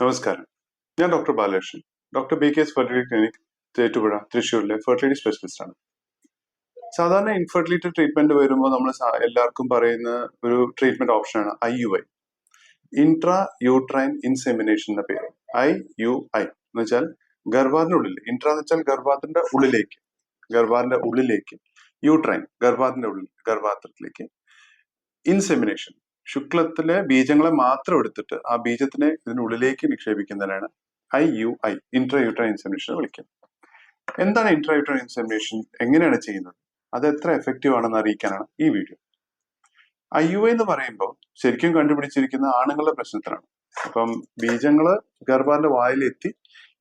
നമസ്കാരം. ഞാൻ doctor Balakrishnan. Doctor BKS fertility clinic, Thettupuzha, തൃശ്ശൂരിലെ ഫെർട്ടിലിറ്റി സ്പെഷ്യലിസ്റ്റ് ആണ്. സാധാരണ ഇൻഫെർട്ടിലിറ്റി ട്രീറ്റ്മെന്റ് വരുമ്പോൾ നമ്മൾ എല്ലാവർക്കും പറയുന്ന ഒരു ട്രീറ്റ്മെന്റ് ഓപ്ഷനാണ് IUI, ഇൻട്രാ യൂട്രൈൻ ഇൻസെമിനേഷൻ എന്ന പേര്. IUI എന്ന് വെച്ചാൽ ഗർഭാറിനുള്ളിൽ, ഇൻട്രാ എന്ന് വെച്ചാൽ ഗർഭാറിന്റെ ഉള്ളിലേക്ക്, യൂട്രൈൻ ഗർഭാത്രത്തിലേക്ക്, ഇൻസെമിനേഷൻ ശുക്ലത്തിലെ ബീജങ്ങളെ മാത്രം എടുത്തിട്ട് ആ ബീജത്തിനെ ഇതിനുള്ളിലേക്ക് നിക്ഷേപിക്കുന്നതിനാണ് IUI, ഇൻട്രായൂട്രൈൻ ഇൻസെമിനേഷൻ വിളിക്കുന്നത്. എന്താണ് ഇൻട്രായൂട്രൈൻ ഇൻസെമിനേഷൻ, എങ്ങനെയാണ് ചെയ്യുന്നത്, അത് എത്ര എഫക്റ്റീവ് ആണെന്ന് അറിയിക്കാനാണ് ഈ വീഡിയോ. IUI എന്ന് പറയുമ്പോൾ ശരിക്കും കണ്ടുപിടിച്ചിരിക്കുന്ന ആണുങ്ങളുടെ പ്രശ്നത്തിനാണ്. അപ്പം ബീജങ്ങള് ഗർഭാറിന്റെ വായിലെത്തി,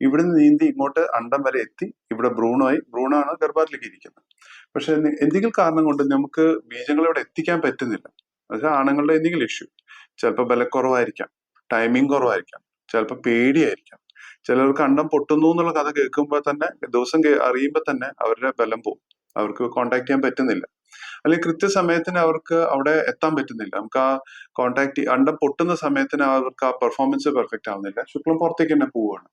ഇവിടുന്ന് നീന്തി ഇങ്ങോട്ട് അണ്ടം വരെ എത്തി, ഇവിടെ ഭ്രൂണാണ് ഗർഭാറിലേക്ക് ഇരിക്കുന്നത്. പക്ഷെ എന്തെങ്കിലും കാരണം കൊണ്ട് നമുക്ക് ബീജങ്ങൾ ഇവിടെ എത്തിക്കാൻ പറ്റുന്നില്ല. അത് ആണുങ്ങളുടെ എന്തെങ്കിലും ഇഷ്യൂ, ചിലപ്പോൾ ബലക്കുറവായിരിക്കാം, ടൈമിംഗ് കുറവായിരിക്കാം, ചിലപ്പോൾ പേടിയായിരിക്കാം. ചിലർക്ക് അണ്ടം പൊട്ടുന്നു എന്നുള്ള കഥ കേൾക്കുമ്പോൾ തന്നെ അറിയുമ്പോൾ തന്നെ അവരുടെ ബലം പോകും, അവർക്ക് കോണ്ടാക്ട് ചെയ്യാൻ പറ്റുന്നില്ല, അല്ലെങ്കിൽ കൃത്യസമയത്തിന് അവർക്ക് അവിടെ എത്താൻ പറ്റുന്നില്ല. നമുക്ക് ആ അണ്ടം പൊട്ടുന്ന സമയത്തിന് അവർക്ക് ആ പെർഫോമൻസ് പെർഫെക്റ്റ് ആവുന്നില്ല, ശുക്ലം പുറത്തേക്ക് തന്നെ പോവുകയാണ്.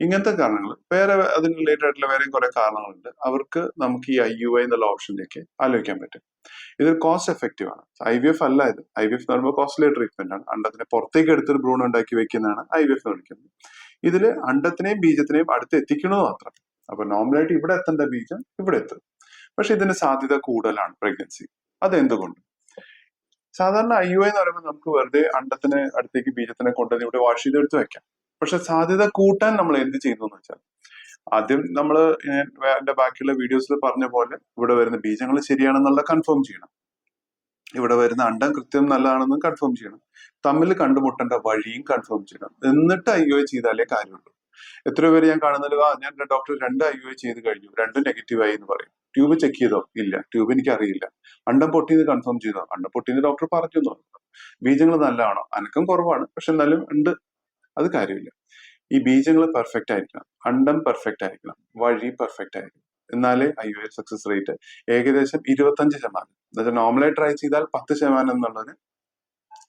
ഇങ്ങനത്തെ കാരണങ്ങൾ, വേറെ അതിന് റിലേറ്റഡ് ആയിട്ടുള്ള വേറെയും കുറെ കാരണങ്ങളുണ്ട്. അവർക്ക് നമുക്ക് ഈ IUI എന്നുള്ള ഓപ്ഷനിലേക്ക് ആലോചിക്കാൻ പറ്റും. ഇത് കോസ്റ്റ് എഫക്റ്റീവ് ആണ്. IVF അല്ല ഇത്. IVF എന്ന് പറയുമ്പോൾ കോസ്റ്റ്ലി ട്രീറ്റ്മെന്റ് ആണ്. അണ്ടത്തിനെ പുറത്തേക്ക് എടുത്തൊരു ഭ്രൂണം ഉണ്ടാക്കി വെക്കുന്നതാണ് IVF എന്ന് വിളിക്കുന്നത്. ഇതില് അണ്ടത്തിനെയും ബീജത്തിനെയും അടുത്ത് എത്തിക്കണമെന്ന് മാത്രം. അപ്പൊ നോർമലായിട്ട് ഇവിടെ എത്തേണ്ട ബീജം ഇവിടെ എത്തും. പക്ഷെ ഇതിന് സാധ്യത കൂടുതലാണ് പ്രഗ്നൻസി. അതെന്തുകൊണ്ട്? സാധാരണ IUI എന്ന് പറയുമ്പോൾ നമുക്ക് വെറുതെ അണ്ടത്തിന് അടുത്തേക്ക് ബീജത്തിനെ കൊണ്ടുവന്ന് ഇവിടെ വാഷ് ചെയ്തെടുത്ത് വെക്കാം. പക്ഷെ സാധ്യത കൂട്ടാൻ നമ്മൾ എന്ത് ചെയ്യുന്നു എന്ന് വെച്ചാൽ, ആദ്യം നമ്മൾ എന്റെ ബാക്കിയുള്ള വീഡിയോസിൽ പറഞ്ഞ പോലെ ഇവിടെ വരുന്ന ബീജങ്ങൾ ശരിയാണെന്നുള്ള കൺഫേം ചെയ്യണം, ഇവിടെ വരുന്ന അണ്ടം കൃത്യം നല്ലതാണെന്ന് കൺഫേം ചെയ്യണം, തമ്മിൽ കണ്ടുമുട്ടേണ്ട വഴിയും കൺഫേം ചെയ്യണം. എന്നിട്ട് IUI ചെയ്താലേ കാര്യമുള്ളൂ. എത്രയോ പേര് ഞാൻ കാണുന്നത്, ഞാൻ ഡോക്ടർ 2 IUI ചെയ്ത് കഴിഞ്ഞു, 2 നെഗറ്റീവായി എന്ന് പറയും. ട്യൂബ് ചെക്ക് ചെയ്തോ? ഇല്ല, ട്യൂബ് എനിക്ക് അറിയില്ല. അണ്ടം പൊട്ടിയെന്ന് കൺഫേം ചെയ്തോ? അണ്ടം പൊട്ടിയെന്ന് ഡോക്ടർ പറഞ്ഞു എന്ന് പറഞ്ഞു. ബീജങ്ങൾ നല്ലതാണോ? അനക്കം കുറവാണ്, പക്ഷെ എന്നാലും ഉണ്ട്. അത് കാര്യമില്ല. ഈ ബീജങ്ങൾ പെർഫെക്റ്റ് ആയിരിക്കണം, അണ്ടം പെർഫെക്റ്റ് ആയിരിക്കണം, വഴി പെർഫെക്റ്റ് ആയിരിക്കണം. എന്നാലേ IUI സക്സസ് റേറ്റ് ഏകദേശം 25%. അതായത് നോർമലായി ട്രൈ ചെയ്താൽ 10% എന്നുള്ളത്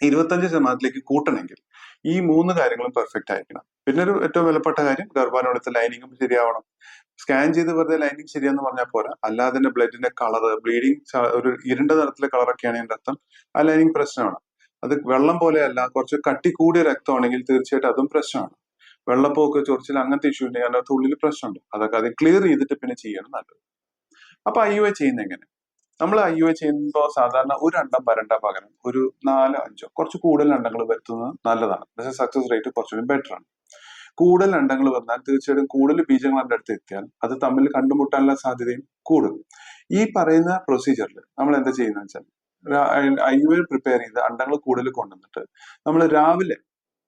25%ത്തിലേക്ക് കൂട്ടണമെങ്കിൽ ഈ 3 കാര്യങ്ങളും പെർഫെക്റ്റ് ആയിരിക്കണം. പിന്നെ ഒരു ഏറ്റവും വിലപ്പെട്ട കാര്യം, ഗർഭാനോളത്തെ ലൈനിങ്ങും ശരിയാവണം. സ്കാൻ ചെയ്ത് വെറുതെ ലൈനിങ് ശരിയാന്ന് പറഞ്ഞാൽ പോരാ, അല്ലാതെ ബ്ലഡിന്റെ കളറ്, ബ്ലീഡിങ് ഒരു ഇരുണ്ട നിറത്തിലെ കളറൊക്കെയാണ് അതിന്റെ അർത്ഥം, ആ ലൈനിങ് പ്രശ്നമാണ്. അത് വെള്ളം പോലെയല്ല, കുറച്ച് കട്ടി കൂടിയ രക്തമാണെങ്കിൽ തീർച്ചയായിട്ടും അതും പ്രശ്നമാണ്. വെള്ളപ്പൊക്കെ, ചൊറിച്ചിൽ, അങ്ങനത്തെ ഇഷ്യൂ ഉണ്ടെങ്കിൽ അതിനകത്ത് ഉള്ളിൽ പ്രശ്നമുണ്ട്. അതൊക്കെ അത് ക്ലിയർ ചെയ്തിട്ട് പിന്നെ ചെയ്യണം നല്ലത്. അപ്പൊ IUI ചെയ്യുന്നത് എങ്ങനെ? നമ്മൾ IUI ചെയ്യുമ്പോൾ സാധാരണ ഒരു അണ്ടം വരണ്ട പകരം ഒരു 4-5 കുറച്ച് കൂടുതൽ അണ്ടങ്ങൾ വരുത്തുന്നത് നല്ലതാണ്. പക്ഷേ സക്സസ് റേറ്റ് കുറച്ചുകൂടി ബെറ്റർ ആണ്. കൂടുതൽ അണ്ടങ്ങൾ വന്നാൽ തീർച്ചയായിട്ടും കൂടുതൽ ബീജങ്ങൾ അതിന്റെ അടുത്ത് എത്തിയാൽ അത് തമ്മിൽ കണ്ടുമുട്ടാനുള്ള സാധ്യതയും കൂടും. ഈ പറയുന്ന പ്രൊസീജിയറിൽ നമ്മൾ എന്താ ചെയ്യുന്നത് വെച്ചാൽ, IUI പ്രിപ്പയർ ചെയ്ത് അണ്ടങ്ങൾ കൂടുതൽ കൊണ്ടുവന്നിട്ട് നമ്മൾ രാവിലെ,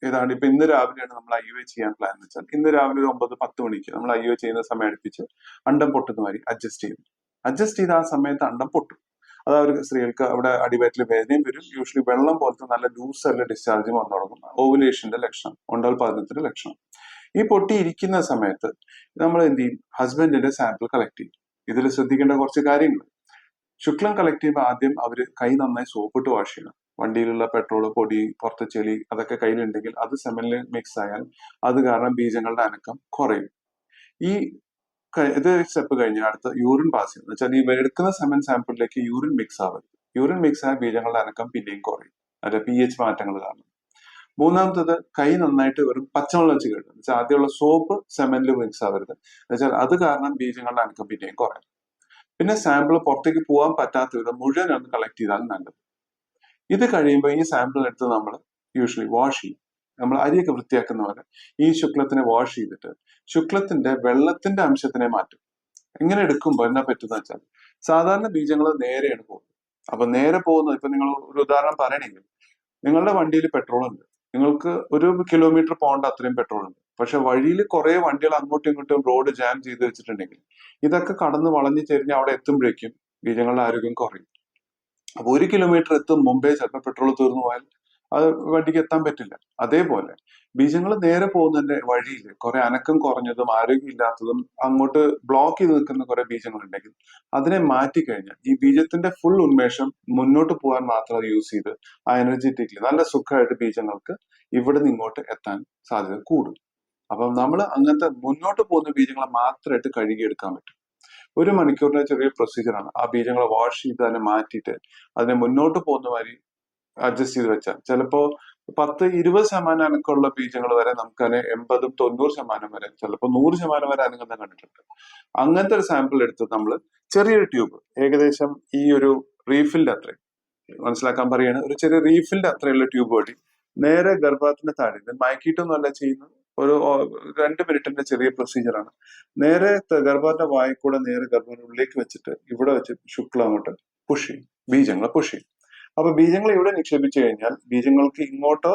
ഏതാണ്ട് ഇപ്പൊ ഇന്ന് രാവിലെയാണ് നമ്മൾ IUI ചെയ്യാൻ പ്ലാൻ എന്ന് വെച്ചാൽ, ഇന്ന് രാവിലെ ഒരു 9-10 മണിക്ക് നമ്മൾ IUI ചെയ്യുന്ന സമയം അടുപ്പിച്ച് അണ്ടം പൊട്ടുന്ന മാതിരി അഡ്ജസ്റ്റ് ചെയ്ത് ആ സമയത്ത് അണ്ടം പൊട്ടും. അത് അവർക്ക് സ്ത്രീകൾക്ക് അവിടെ അടിവയറ്റിൽ വേദനയും വരും. യൂഷ്വലി വെള്ളം പോലത്തെ നല്ല ലൂസല്ല ഡിസ്ചാർജും വന്നു തുടങ്ങും. ഓവുലേഷന്റെ ലക്ഷണം, ഉണ്ടൽപാദനത്തിന്റെ ലക്ഷണം. ഈ പൊട്ടിയിരിക്കുന്ന സമയത്ത് നമ്മൾ എന്ത് ചെയ്യും? ഹസ്ബൻഡിന്റെ സാമ്പിൾ കളക്ട് ചെയ്യും. ഇതിൽ ശ്രദ്ധിക്കേണ്ട കുറച്ച് കാര്യങ്ങൾ. ശുക്ലം കളക്ട് ചെയ്യുമ്പോൾ ആദ്യം അവര് കൈ നന്നായി സോപ്പിട്ട് വാഷ് ചെയ്യണം. വണ്ടിയിലുള്ള പെട്രോള്, പൊടി, പുറത്തെ ചെളി അതൊക്കെ കയ്യിലുണ്ടെങ്കിൽ അത് സെമനിൽ മിക്സ് ആയാൽ അത് കാരണം ബീജങ്ങളുടെ അനക്കം കുറയും. ഈ ഇത് സ്റ്റെപ്പ് കഴിഞ്ഞ് അടുത്ത യൂറിൻ പാസ് ചെയ്യുന്നത് വെച്ചാൽ, ഈ എടുക്കുന്ന സെമൻ സാമ്പിളിലേക്ക് യൂറിൻ മിക്സ് ആവരുത്. യൂറിൻ മിക്സ് ആയ ബീജങ്ങളുടെ അനക്കം പിന്നെയും കുറയും, അതിന്റെ pH മാറ്റങ്ങൾ കാരണം. മൂന്നാമത്തത്, കൈ നന്നായിട്ട് വെറും പച്ചവെള്ളം വെച്ച് കഴുകുക. വെച്ചാൽ ആദ്യമുള്ള സോപ്പ് സെമനിൽ മിക്സ് ആവരുത്. എന്നുവെച്ചാൽ അത് കാരണം ബീജങ്ങളുടെ അനക്കം പിന്നെയും കുറയും. പിന്നെ സാമ്പിൾ പുറത്തേക്ക് പോകാൻ പറ്റാത്ത വിധം മുഴുവൻ ഒന്ന് കളക്ട് ചെയ്താൽ നല്ലത്. ഇത് കഴിയുമ്പോൾ ഈ സാമ്പിൾ എടുത്ത് നമ്മൾ യൂഷ്വലി വാഷ് ചെയ്യും. നമ്മൾ അരിയൊക്കെ വൃത്തിയാക്കുന്ന പോലെ ഈ ശുക്ലത്തിനെ വാഷ് ചെയ്തിട്ട് ശുക്ലത്തിന്റെ വെള്ളത്തിന്റെ അംശത്തിനെ മാറ്റും. ഇങ്ങനെ എടുക്കുമ്പോൾ എന്നാ പറ്റുന്ന വെച്ചാൽ, സാധാരണ ബീജങ്ങൾ നേരെയാണ് പോകുന്നത്. അപ്പൊ നേരെ പോകുന്നത്, ഇപ്പൊ നിങ്ങൾ ഒരു ഉദാഹരണം പറയണെങ്കിൽ, നിങ്ങളുടെ വണ്ടിയിൽ പെട്രോൾ ഉണ്ട്, നിങ്ങൾക്ക് 1 കിലോമീറ്റർ പോകേണ്ട അത്രയും പെട്രോൾ ഉണ്ട്. പക്ഷെ വഴിയിൽ കുറെ വണ്ടികൾ അങ്ങോട്ടും ഇങ്ങോട്ടും റോഡ് ജാം ചെയ്ത് വെച്ചിട്ടുണ്ടെങ്കിൽ ഇതൊക്കെ കടന്ന് വളഞ്ഞു ചെരിഞ്ഞ് അവിടെ എത്തുമ്പോഴേക്കും ബീജങ്ങളുടെ ആരോഗ്യം കുറയും. അപ്പൊ 1 കിലോമീറ്റർ എത്തും മുമ്പേ ചിലപ്പോൾ പെട്രോൾ തീർന്നു പോയാൽ അത് വണ്ടിക്ക് എത്താൻ പറ്റില്ല. അതേപോലെ ബീജങ്ങൾ നേരെ പോകുന്നതിന്റെ വഴിയിൽ കുറെ അനക്കം കുറഞ്ഞതും ആരോഗ്യമില്ലാത്തതും അങ്ങോട്ട് ബ്ലോക്ക് ചെയ്ത് നിൽക്കുന്ന കുറെ ബീജങ്ങൾ ഉണ്ടെങ്കിൽ അതിനെ മാറ്റിക്കഴിഞ്ഞാൽ ഈ ബീജത്തിന്റെ ഫുൾ ഉന്മേഷം മുന്നോട്ട് പോകാൻ മാത്രം അത് യൂസ് ചെയ്ത് ആ എനർജറ്റിക്കലി നല്ല സുഖമായിട്ട് ബീജങ്ങൾക്ക് ഇവിടെ നിന്ന് ഇങ്ങോട്ട് എത്താൻ സാധ്യത കൂടും. അപ്പം നമ്മൾ അങ്ങനത്തെ മുന്നോട്ട് പോകുന്ന ബീജങ്ങളെ മാത്രമായിട്ട് കഴുകിയെടുക്കാൻ പറ്റും. 1 മണിക്കൂറിന്റെ ചെറിയ പ്രൊസീജിയറാണ്. ആ ബീജങ്ങളെ വാഷ് ചെയ്ത് തന്നെ മാറ്റിയിട്ട് അതിനെ മുന്നോട്ട് പോകുന്ന മാതിരി അഡ്ജസ്റ്റ് ചെയ്ത് വെച്ചാൽ ചിലപ്പോ 10-20% അനക്കമുള്ള ബീജങ്ങൾ വരെ നമുക്ക് അതിനെ 80-90% വരെ ചിലപ്പോൾ 100% വരെ അനങ്ങുന്ന കണ്ടിട്ടുണ്ട്. അങ്ങനത്തെ ഒരു സാമ്പിൾ എടുത്ത് നമ്മൾ ചെറിയൊരു ട്യൂബ് ഏകദേശം ഈ ഒരു റീഫിലിന്റെ അത്രയും മനസ്സിലാക്കാൻ പറയാണ്, ഒരു ചെറിയ റീഫിലിന്റെ അത്രയുള്ള ട്യൂബ് വഴി നേരെ ഗർഭത്തിന്റെ താഴെ ഇത് മയക്കിയിട്ടൊന്നുമല്ല ചെയ്യുന്നത്, ഒരു 2 മിനിറ്റിന്റെ ചെറിയ പ്രൊസീജിയറാണ്. നേരെ ഗർഭത്തിന്റെ വായിൽ കൂടെ നേരെ ഗർഭത്തിന്റെ ഉള്ളിലേക്ക് വെച്ചിട്ട് ഇവിടെ വെച്ച് ശുക്ലം അങ്ങോട്ട് പുഷ് ചെയ്യും, ബീജങ്ങളെ പുഷ് ചെയ്യും. അപ്പൊ ബീജങ്ങൾ ഇവിടെ നിക്ഷേപിച്ചു കഴിഞ്ഞാൽ ബീജങ്ങൾക്ക് ഇങ്ങോട്ടോ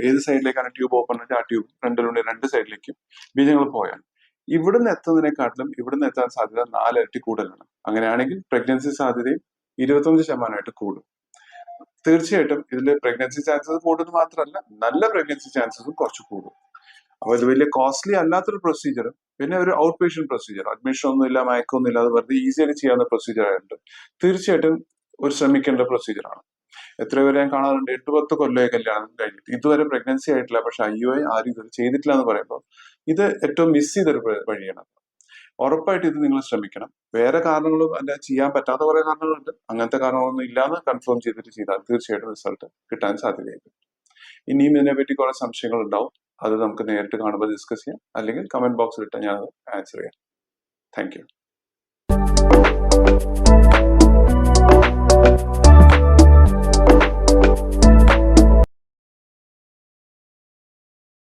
ഏത് സൈഡിലേക്കാണ് ട്യൂബ് ഓപ്പൺ ആയിട്ട് ആ ട്യൂബ് രണ്ടിലൂടെ 2 സൈഡിലേക്കും ബീജങ്ങൾ പോയാൽ ഇവിടുന്ന് എത്തുന്നതിനെക്കാട്ടിലും ഇവിടുന്ന് എത്താൻ സാധ്യത 4 ഇരട്ടി കൂടുതലാണ്. അങ്ങനെയാണെങ്കിൽ പ്രഗ്നൻസി സാധ്യതയും 25% കൂടും. തീർച്ചയായിട്ടും ഇതിൽ പ്രഗ്നൻസി ചാൻസസ് കൂടുന്നത് മാത്രമല്ല നല്ല പ്രഗ്നൻസി ചാൻസസും കുറച്ച് കൂടും. അപ്പൊ ഇത് വലിയ കോസ്റ്റ്ലി അല്ലാത്തൊരു പ്രൊസീജിയർ, പിന്നെ ഒരു ഔട്ട് പേഷ്യന്റ് പ്രൊസീജിയർ, അഡ്മിഷൻ ഒന്നുമില്ല, മയക്കൊന്നും ഇല്ലാതെ വെറുതെ ഈസി ആയിട്ട് ചെയ്യാവുന്ന പ്രൊസീജിയർ ആയിട്ടുണ്ട്. തീർച്ചയായിട്ടും ഒരു ശ്രമിക്കേണ്ട പ്രൊസീജിയറാണ്. എത്ര പേരെ ഞാൻ കാണാറുണ്ട് 8-10 കൊല്ലമായി കല്യാണം കഴിഞ്ഞിട്ട് ഇതുവരെ പ്രഗ്നൻസി ആയിട്ടില്ല, പക്ഷെ IUI ആരും ഇത് ചെയ്തിട്ടില്ല എന്ന് പറയുമ്പോൾ ഇത് ഏറ്റവും മിസ് ചെയ്തൊരു വഴിയാണ്. ഉറപ്പായിട്ട് ഇത് നിങ്ങൾ ശ്രമിക്കണം. വേറെ കാരണങ്ങളും അല്ല, ചെയ്യാൻ പറ്റാത്ത കുറെ കാരണങ്ങളുണ്ട്. അങ്ങനത്തെ കാരണങ്ങളൊന്നും ഇല്ലാന്ന് കൺഫേം ചെയ്തിട്ട് ചെയ്താൽ തീർച്ചയായിട്ടും റിസൾട്ട് കിട്ടാൻ സാധ്യതയുണ്ട്. ഇനിയും ഇതിനെപ്പറ്റി കുറെ സംശയങ്ങൾ ഉണ്ടാവും. അത് നമുക്ക് നേരിട്ട് കാണുമ്പോൾ ഡിസ്കസ് ചെയ്യാം, അല്ലെങ്കിൽ കമന്റ് ബോക്സിൽ ഇട്ട് ഞാൻ ആൻസർ ചെയ്യാം. Thank you.